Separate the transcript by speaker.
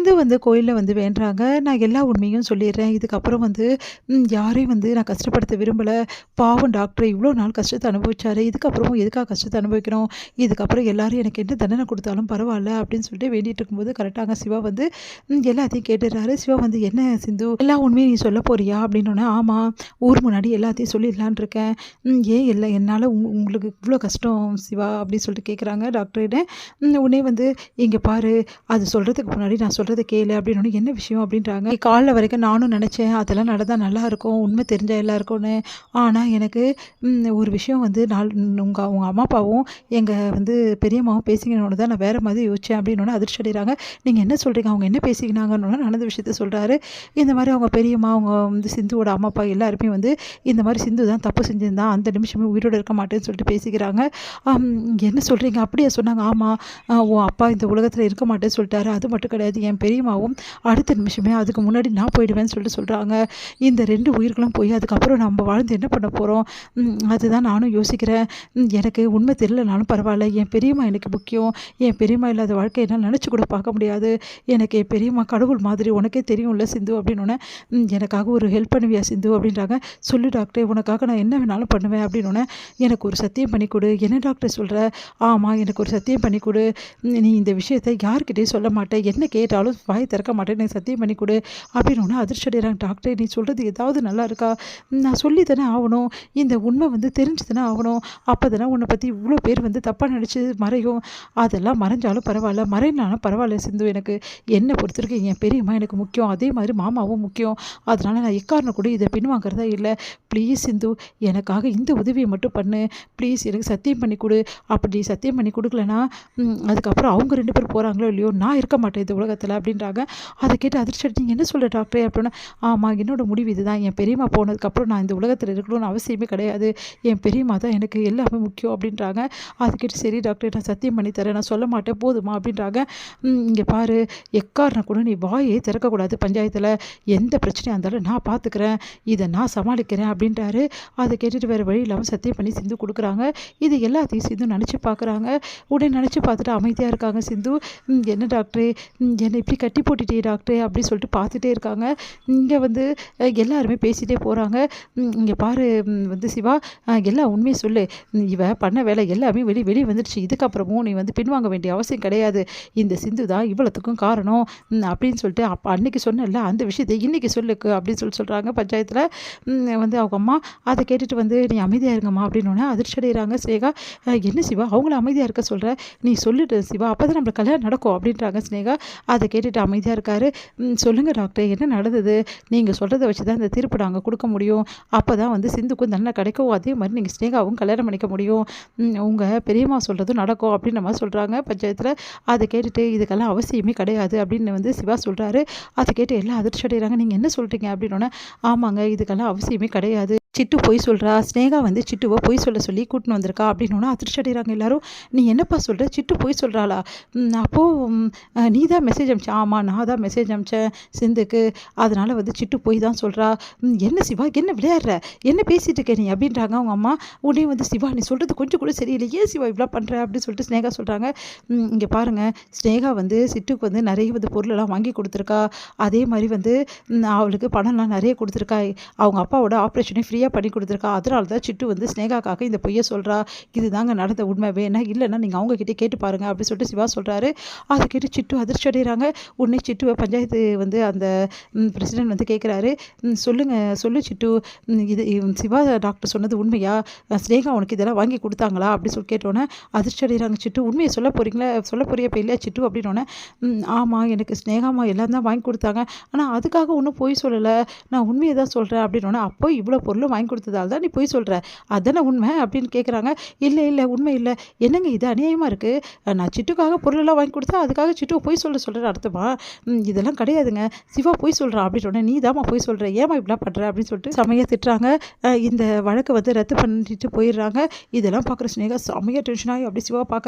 Speaker 1: சிந்து வந்து கோயில்ல வந்து வேண்டுறாங்க. நான் எல்லா உண்மையும் சொல்லிடுறேன். இதுக்கப்புறம் வந்து யாரையும் வந்து நான் கஷ்டப்படுத்த விரும்பல. பாவம் டாக்டர் இவ்வளோ நாள் கஷ்டத்த அனுபவிச்சாரு. இதுக்கப்புறமும் எதுக்காக கஷ்டத்த அனுபவிக்கணும்? இதுக்கப்புறம் எல்லாரும் எனக்கு என்ன தண்டனை குடுத்தாலும் பரவால்ல அப்படின்னு சொல்லிட்டு வேண்டிட்டு இருக்கும்போது கரெக்டாங்க சிவா வந்து எல்லாத்தையும் கேட்டுடுறாரு. சிவா வந்து "என்ன சிந்து எல்லா உண்மையும் நீ சொல்ல போறியா?" அப்படின்னோனே, "ஆமா. ஊர் முன்னாடி எல்லாத்தையும் சொல்லிடலான்னு இருக்கேன்." "ஏன் இல்ல என்னால உங்களுக்கு இவ்வளோ கஷ்டம் சிவா?" அப்படின்னு சொல்லிட்டு கேட்குறாங்க டாக்டர்கிட்ட. உடனே வந்து "இங்க பாரு அது சொல்றதுக்கு முன்னாடி நான் சொல்றத கேளு" அப்படின்னோனே, "என்ன விஷயம்?" அப்படின்றாங்க. காலைல வரைக்கும் நானும் நெனச்சேன், அதெல்லாம் நடந்தா நல்லாயிருக்கும். உண்மை தெரிஞ்சா எல்லாருக்கும்னு. ஆனா எனக்கு ஒரு விஷயம் வந்து உங்க உங்க அம்மா, அப்பாவும் எங்க வந்து பெரியம்மாவும் பேசிக்கணும்னு தான் நான் வேற மாதிரி யோசிச்சேன் அப்படின்னோனே அதிர்ச்சி அடைகிறாங்க. "நீங்க என்ன சொல்றீங்க? அவங்க என்ன பேசிக்கினாங்கன்னோனே" நடந்த விஷயத்த சொல்றாரு. இந்த மாரி அவங்க பெரியம்மா, அவங்க வந்து சிந்துவோட அம்மா, அப்பா எல்லாருமே வந்து இந்த மாரி சிந்து தான் தப்பு செஞ்சிருந்தா, அந்த நிமிஷமே உயிரோட இருக்க மாட்டேன்னு சொல்லிட்டு பேசிக்கிறாங்க. அம் "என்ன சொல்றீங்க? அப்படியா சொன்னாங்க?" "ஆமா. உன் அப்பா இந்த உலகத்துல இருக்க மாட்டேன்னு சொல்லிட்டாரு. அது மட்டும் கிடையாது, என் பெரியம்மாவும் அடுத்த நிமிஷமே அதுக்கு முன்னாடி நான் போயிடுவேன்னு சொல்லிட்டு சொல்றாங்க. இந்த 2 உயிர்களும் போய் அதுக்கப்புறம் நம்ம வாழ்ந்து என்ன பண்ண போறோம்? அதுதான் நானும் யோசிக்கிறேன். எனக்கு உண்மை தெரியலனாலும் பரவால்ல. என் பெரியம்மா எனக்கு முக்கியம். என் பெரியம்மா இல்லாத வாழ்க்கைய என்னால நெனச்சு கூட பார்க்க முடியாது. எனக்கு என் பெரியம்மா கடவுள் மாதிரி. உனக்கே தெரியும்ல சிந்து" அப்படின்னோனே, "எனக்காக ஒரு ஹெல்ப் பண்ணுவியா சிந்து?" அப்படின்றாங்க. "சொல்லு டாக்டர். உனக்காக நான் என்ன வேணாலும் பண்ணுவேன்" அப்படின்னோனே, "எனக்கு ஒரு சத்தியம் பண்ணி குடு." "என்ன டாக்டர் சொல்ற?" "ஆமா. எனக்கு ஒரு சத்தியம் பண்ணி குடு. நீ இந்த விஷயத்த யார்கிட்டயும் சொல்ல மாட்ட. என்ன கேட்டாலும் வாய திறக்க மாட்டேன்னு எனக்கு சத்தியம் பண்ணி கொடு" அப்படின்னோனே அதிர்ச்சி அடைகிறாங்க. "டாக்டர் நீ சொல்கிறது ஏதாவது நல்லா இருக்கா? நான் சொல்லி தானே ஆகணும். இந்த உண்மை வந்து தெரிஞ்சு தானே ஆகணும். அப்போ தானே உன்னை பற்றி இவ்வளோ பேர் வந்து தப்பாக நடிச்சு மறையும். அதெல்லாம் மறைஞ்சாலும் பரவாயில்ல, மறைனாலும் பரவாயில்ல சிந்து. எனக்கு என்னை பொறுத்தவரைக்கும் என் பெரியம்மா எனக்கு முக்கியம். அதே மாதிரி மாமாவும் முக்கியம். அதனால நான் எக்காரணம் கூட இதை பின்வாங்கிறதா இல்லை. ப்ளீஸ் சிந்து, எனக்காக இந்த உதவியை மட்டும் பண்ணு. ப்ளீஸ் எனக்கு சத்தியம் பண்ணி கொடு. அப்படி சத்தியம் பண்ணி கொடுக்கலனா அதுக்கப்புறம் அவங்க 2 பேரும் போகிறாங்களோ இல்லையோ, நான் இருக்க மாட்டேன் இந்த உலகத்தில்" அப்படின்றாங்க. அதை கேட்டு அதிர்ச்சி அடைஞ்சு, "நீங்க என்ன சொல்ற டாக்டர்?" அப்படின்னா, "ஆமா. என்னோட முடிவு இதுதான். என் பெரியம்மா போனதுக்கப்புறம் நான் இந்த உலகத்தில் இருக்கணும்னு அவசியமே கிடையாது. என் பெரியம்மா தான் எனக்கு எல்லாமே முக்கியம்" அப்படின்றாங்க. அதை கேட்டு, "சரி டாக்டர் நான் சத்தியம் பண்ணி தரேன். நான் சொல்ல மாட்டேன் போதுமா?" அப்படின்றாங்க. "இங்கே பாரு, எக்காரணம் கூட நீ வாயே திறக்கக்கூடாது பஞ்சாயத்தில். எந்த பிரச்சனையாக இருந்தாலும் நான் பார்த்துக்கிறேன். இதை நான் சமாளிக்கிறேன்" அப்படின்றாரு. அதை கேட்டுட்டு வேறு வழி இல்லாமல் சத்தியம் பண்ணி சிந்து கொடுக்குறாங்க. இது எல்லாத்தையும் சிந்து நினச்சி பார்க்குறாங்க. உடனே நினச்சி பார்த்துட்டு அமைதியாக இருக்காங்க சிந்து. "என்ன டாக்டரே, என்னை இப்படி கட்டி போட்டுட்டே டாக்டரே" அப்படி சொல்லிட்டு பார்த்துட்டே இருக்காங்க. இங்கே வந்து எல்லாருமே பேசிகிட்டே போகிறாங்க. "இங்கே பாரு வந்து சிவா, எல்லா உண்மையை சொல்லு. இவ பண்ண வேலை எல்லாமே வெளியே வந்துடுச்சு. இதுக்கப்புறமும் நீ வந்து பின்வாங்க வேண்டிய அவசியம் கிடையாது. இந்த சிந்து தான் இவ்வளோத்துக்கும் காரணம்" அப்படின்னு சொல்லிட்டு, "அப்போ அன்னைக்கு சொன்னல அந்த விஷயத்தை இன்னைக்கு சொல்லுக்கு" அப்படின்னு சொல்கிறாங்க பஞ்சாயத்தில் வந்து அவங்க அம்மா. அதை கேட்டுட்டு வந்து, "நீ அமைதியாக இருங்கம்மா" அப்படின்னோடனே அதிர்ச்சி அடைகிறாங்க ஸ்னேகா. "என்ன சிவா அவங்கள அமைதியாக இருக்க சொல்கிற? நீ சொல்லிட்டு சிவா, அப்போ தான் நம்மளுக்கு கல்யாணம் நடக்கும்" அப்படின்றாங்க ஸ்னேகா. அதை கேட்டுட்டு அமைதியாக இருக்காரு. "சொல்லுங்கள் டாக்டர், என்ன நடந்தது? நீங்கள் சொல்கிறத வச்சு தான் இந்த தீர்ப்பு நாங்கள் கொடுக்க முடியும். அப்போ தான் வந்து சிந்துக்கும் தண்டனை கிடைக்கும். அதே மாதிரி நீங்கள் ஸ்னேகாவும் கல்யாணம் பண்ணிக்க முடியும். உங்கள் பெரியம்மா சொல்கிறதும் நடக்கும்" அப்படின்ற மாதிரி சொல்கிறாங்க பஞ்சாயத்தில். அதை கேட்டுட்டு, "இதுக்கெல்லாம் அவசியமே கிடையாது" அப்படின்னு வந்து சிவா சொல்கிறாரு. அதை கேட்டு எல்லாம் அதிர்ச்சி அடைகிறாங்க. "நீங்கள் என்ன சொல்கிறீங்க?" அப்படின்னோடனே, "ஆமாங்க, இதுக்கெல்லாம் அவசியமே கிடையாது. சிட்டு பொய் சொல்கிறா. ஸ்னேகா வந்து சிட்டுவை பொய் சொல்ல சொல்லி கூட்டின்னு வந்திருக்கா" அப்படின்னோடனே அதிர்ச்சி அடைகிறாங்க எல்லாரும். "நீ என்னப்பா சொல்கிற? சிட்டு பொய் சொல்கிறாளா? அப்போது நீ தான் மெசேஜ் அனுப்பிச்ச?" "ஆமாம், நான் தான் மெசேஜ் அனுப்பிச்சேன் சிந்துக்கு. அதனால் வந்து சிட்டு பொய் தான் சொல்கிறா." "என்ன சிவா, என்ன விளையாடுற? என்ன பேசிகிட்டு இருக்க நீ?" அப்படின்றாங்க அவங்க அம்மா. உடனே வந்து, "சிவா நீ சொல்கிறது கொஞ்சம் கூட சரியில்லை. ஏன் சிவா இவ்வளோ பண்ணுற?" அப்படின்னு சொல்லிட்டு ஸ்னேகா சொல்கிறாங்க. "இங்கே பாருங்கள், ஸ்னேகா வந்து சிட்டுக்கு வந்து நிறைய வந்து பொருளெல்லாம் வாங்கி கொடுத்துருக்கா. அதே மாதிரி வந்து அவளுக்கு பணம்லாம் நிறைய கொடுத்துருக்கா. அவங்க அப்பாவோட ஆப்ரேஷனே ஃப்ரீயாக பண்ணி கொடுத்துருக்கா. அதனால தான் சிட்டு வந்து ஸ்னேகாக்காக இந்த பொய்யை சொல்கிறா. இதுதாங்க நடந்த உண்மை. வேணா இல்லைன்னா நீங்கள் அவங்கக்கிட்டே கேட்டு பாருங்கள்" அப்படின்னு சொல்லிட்டு சிவா சொல்கிறாரு. அதை கேட்டு சிட்டு அதிர்ச்சி அடைகிறாங்க. உடனே சிட்டுவை பஞ்சாயத்து வந்து அந்த பிரசிடென்ட் வந்து கேட்குறாரு. சொல்லு சிட்டு, இது சிவா டாக்டர் சொன்னது உண்மையா? ஸ்னேகா உனக்கு இதெல்லாம் வாங்கி கொடுத்தாங்களா?" அப்படி சொல்லி கேட்டோன்னே அதிர்ச்சி அடைகிறாங்க சிட்டு. "உண்மையை சொல்ல போறியா இப்போ இல்லையா சிட்டு?" அப்படின்னோடனே, "ஆமாம், எனக்கு ஸ்னேகாமா எல்லாம் தான் வாங்கி கொடுத்தாங்க. ஆனால் அதுக்காக ஒன்றும் பொய் சொல்லலை. நான் உண்மையை தான் சொல்கிறேன்" அப்படின்னோடனே, "அப்போ இவ்வளோ பொருளும் வாங்கி கொடுத்ததால தான் நீ பொய் சொல்கிற. அதானே உண்மை?" அப்படின்னு கேட்குறாங்க. இல்லை உண்மை இல்லை. "என்னங்க இது அநியாயமாக இருக்குது. நான் சிட்டுக்காக பொருளெல்லாம் வாங்கி கொடுத்தா அதுக்காக சிட்டுவை பொய் சொல்கிறேன்னு அர்த்தமா? இதெல்லாம் கிடையாதுங்க. சிவா பொய் சொல்கிறான்" அப்படின்னோடனே, "நீ தாம்மா பொய் சொல்கிற. ஏம்மா இப்படிலாம் பண்ணுற?" அப்படின்னு சொல்லிட்டு செமையாக திட்டுறாங்க. இந்த வழக்கை வந்து ரத்து பண்ணிட்டு போயிடுறாங்க. இதெல்லாம் பார்க்குற ஸ்னேகா செமையாக டென்ஷன் ஆகி அப்படி சிவா பார்க்குறாங்க.